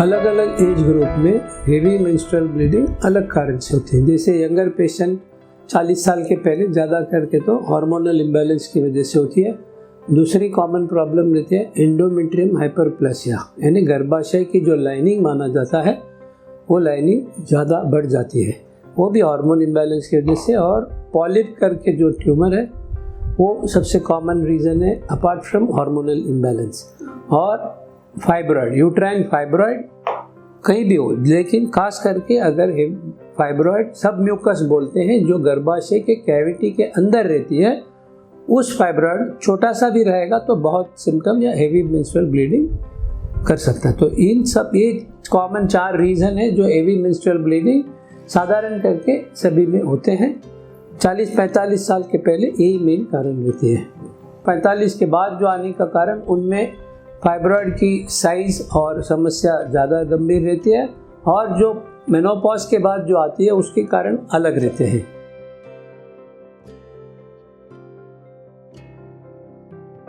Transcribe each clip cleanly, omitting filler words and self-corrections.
अलग अलग age group में हेवी मेंस्ट्रुअल ब्लीडिंग अलग कारण से होती है। जैसे यंगर पेशेंट 40 साल के पहले ज़्यादा करके तो हार्मोनल इम्बैलेंस की वजह से होती है। दूसरी कॉमन प्रॉब्लम रहती है एंडोमेट्रियम हाइपरप्लेसिया, यानी गर्भाशय की जो लाइनिंग माना जाता है वो लाइनिंग ज़्यादा बढ़ जाती है, वो भी हार्मोन इम्बैलेंस की वजह से। और पॉलिप करके जो ट्यूमर है वो सबसे कॉमन रीज़न है अपार्ट फ्रॉम हार्मोनल इम्बैलेंस। और फाइब्रॉइड, यूट्राइन फाइब्रॉइड कहीं भी हो, लेकिन खास करके अगर फाइब्रॉइड सब म्यूकस बोलते हैं जो गर्भाशय के कैविटी के अंदर रहती है, उस फाइब्रॉइड छोटा सा भी रहेगा तो बहुत सिम्टम या हेवी मेंस्ट्रुअल ब्लीडिंग कर सकता है। तो इन सब ये कॉमन 4 रीज़न है जो हेवी मेंस्ट्रुअल ब्लीडिंग साधारण करके सभी में होते हैं। 40-45 साल के पहले यही मेन कारण रहती है। 45 के बाद जो आने का कारण उनमें फाइब्रॉइड की साइज और समस्या ज़्यादा गंभीर रहती है, और जो मेनोपॉज के बाद जो आती है उसके कारण अलग रहते हैं।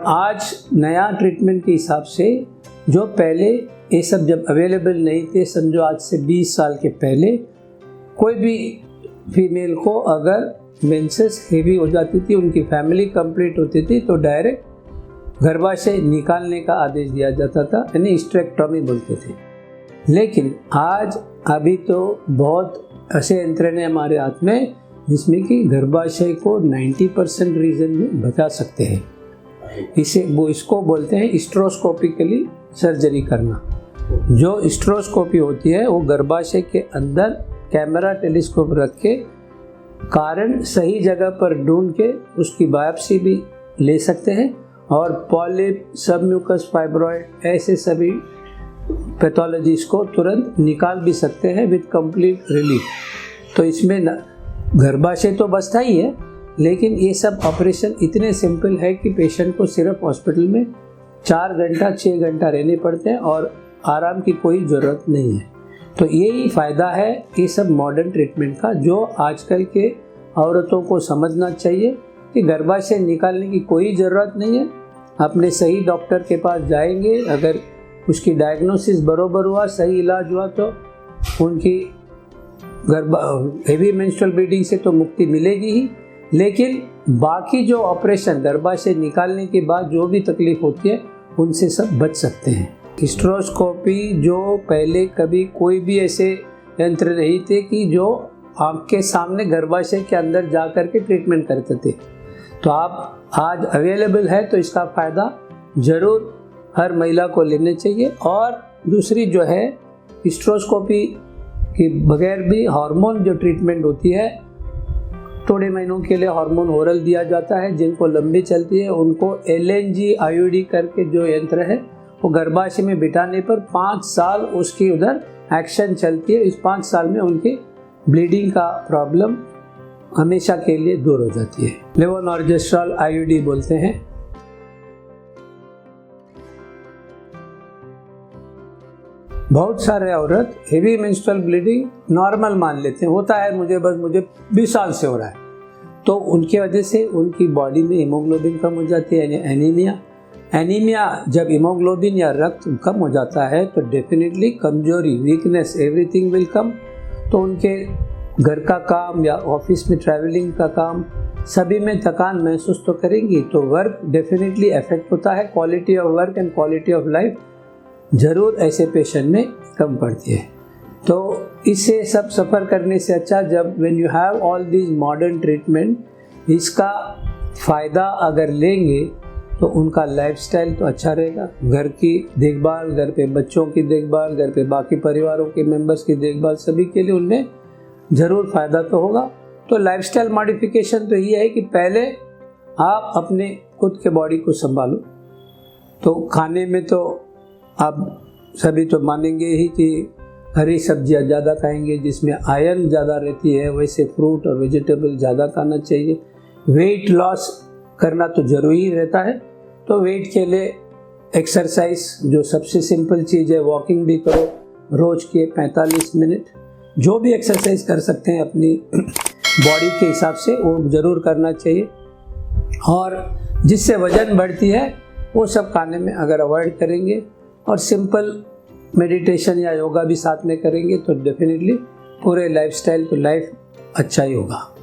आज नया ट्रीटमेंट के हिसाब से जो पहले ये सब जब अवेलेबल नहीं थे, समझो आज से 20 साल के पहले, कोई भी फीमेल को अगर मेंसेस हेवी हो जाती थी, उनकी फैमिली कंप्लीट होती थी, तो डायरेक्ट गर्भाशय निकालने का आदेश दिया जाता था, यानी हिस्टेरेक्टोमी बोलते थे। लेकिन आज अभी तो बहुत ऐसे यंत्र हैं हमारे हाथ में जिसमें कि गर्भाशय को 90% रीजन में बचा सकते हैं। इसको बोलते हैं हिस्टेरोस्कोपिकली सर्जरी करना। जो हिस्टेरोस्कोपी होती है वो गर्भाशय के अंदर कैमरा टेलीस्कोप रख के कारण सही जगह पर ढूंढ के उसकी बायोप्सी भी ले सकते हैं, और पॉलिप, सबम्यूकस फाइब्रॉइड ऐसे सभी पैथोलॉजीज को तुरंत निकाल भी सकते हैं विद कंप्लीट रिलीफ। तो इसमें गर्भाशय तो बचता ही है, लेकिन ये सब ऑपरेशन इतने सिंपल है कि पेशेंट को सिर्फ हॉस्पिटल में 4 घंटा 6 घंटा रहने पड़ते हैं और आराम की कोई ज़रूरत नहीं है। तो यही फ़ायदा है ये सब मॉडर्न ट्रीटमेंट का, जो आजकल के औरतों को समझना चाहिए कि गर्भाशय निकालने की कोई ज़रूरत नहीं है। अपने सही डॉक्टर के पास जाएंगे, अगर उसकी डायग्नोसिस बरोबर हुआ, सही इलाज हुआ, तो उनकी हेवी मेंस्ट्रुअल ब्लीडिंग से तो मुक्ति मिलेगी ही, लेकिन बाकी जो ऑपरेशन गर्भाशय निकालने के बाद जो भी तकलीफ होती है उनसे सब बच सकते हैं। हिस्टेरोस्कोपी जो पहले कभी कोई भी ऐसे यंत्र नहीं थे कि जो आपके सामने गर्भाशय के अंदर जा कर के ट्रीटमेंट करते थे, तो आप आज अवेलेबल है, तो इसका फ़ायदा ज़रूर हर महिला को लेने चाहिए। और दूसरी जो है हिस्टेरोस्कोपी के बगैर भी हार्मोन जो ट्रीटमेंट होती है, थोड़े महीनों के लिए हार्मोन ओरल दिया जाता है। जिनको लंबी चलती है उनको LNG IUD करके जो यंत्र है वो गर्भाशय में बिठाने पर 5 साल उसकी उधर एक्शन चलती है। इस 5 साल में उनकी ब्लीडिंग का प्रॉब्लम हमेशा के लिए दूर हो जाती है। लेवोनॉर्जेस्ट्रॉल IUD बोलते हैं। बहुत सारे औरत हेवी मेंस्ट्रुअल ब्लीडिंग नॉर्मल मान लेते हैं, होता है मुझे 20 साल से हो रहा है, तो उनकी वजह से उनकी बॉडी में हीमोग्लोबिन कम हो जाती है, यानी एनीमिया। जब हीमोग्लोबिन या रक्त कम हो जाता है तो डेफिनेटली कमजोरी, वीकनेस, एवरीथिंग विल कम। तो उनके घर का काम या ऑफिस में ट्रैवलिंग का काम सभी में थकान महसूस तो करेंगी, तो वर्क डेफिनेटली अफेक्ट होता है। Quality of work and quality of life ज़रूर ऐसे पेशेंट में कम पड़ती है। तो इससे सब सफ़र करने से अच्छा, जब when you have all these modern treatment, इसका फ़ायदा अगर लेंगे तो उनका लाइफस्टाइल तो अच्छा रहेगा। घर की देखभाल, घर पे बच्चों की देखभाल, घर पे बाकी परिवारों के मेंबर्स की देखभाल, सभी के लिए उनमें ज़रूर फ़ायदा तो होगा। तो लाइफस्टाइल मॉडिफिकेशन तो ये है कि पहले आप अपने खुद के बॉडी को संभालो। तो खाने में तो आप सभी तो मानेंगे ही कि हरी सब्जियां ज़्यादा खाएंगे जिसमें आयरन ज़्यादा रहती है, वैसे फ्रूट और वेजिटेबल ज़्यादा खाना चाहिए। वेट लॉस करना तो ज़रूरी रहता है, तो वेट के लिए एक्सरसाइज जो सबसे सिंपल चीज़ है, वॉकिंग भी करो रोज़ के 45 मिनट। जो भी एक्सरसाइज कर सकते हैं अपनी बॉडी के हिसाब से वो ज़रूर करना चाहिए। और जिससे वज़न बढ़ती है वो सब खाने में अगर अवॉइड करेंगे और सिंपल मेडिटेशन या योगा भी साथ में करेंगे तो डेफिनेटली पूरे लाइफस्टाइल तो लाइफ अच्छा ही होगा।